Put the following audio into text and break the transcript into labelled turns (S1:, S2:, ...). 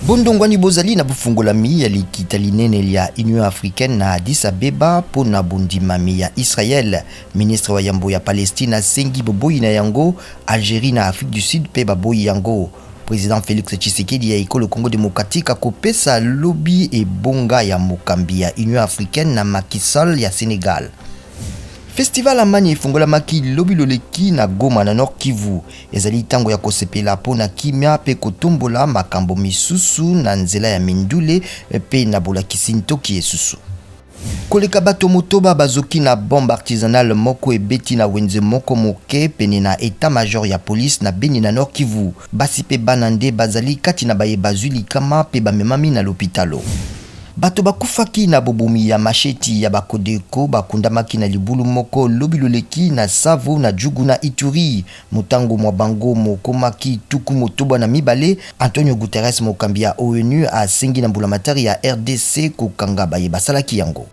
S1: Bondongwani bozali na bufungolami ya likita linene ya Union Africaine na Addis Abeba pona bondimami ya Israel. Ministre wa yambo ya Palestine asengi boboyi na yango, Algérie na Afrique du Sud pe baboyi yango. Président Félix Tshisekedi ya ekolo Congo démocratique akopesa lobby e bonga ya mokambi ya Union Africaine na Macky Sall ya Sénégal. Festival Amani efungola maki lobi loleki na Goma na Nord Kivu. Ezali tango ya kosepela pona kimia pe kotombola makambo misusu na nzela ya mindule pe na bolakisi ntoki esusu. Koleka bato motoba bazoki na bombe artisanale moko ebeti na wenze moko moke pene na état-major ya police na Beni na Nord Kivu. Basi pe banande bazali kati na baye bazuli kama pe bamemami na l'hôpitalo. Bato bakufaki na bobomi ya macheti ya bakodeko bakundamaki na libulu moko lobi loleki na Savo na Djugu na Ituri. Mutango mwa bango mokomaki tuku motoba na mibale. Antonio Guterres mokambi ya ONU asengi na mbulamatari ya RDC kokanga baye basalaki yango.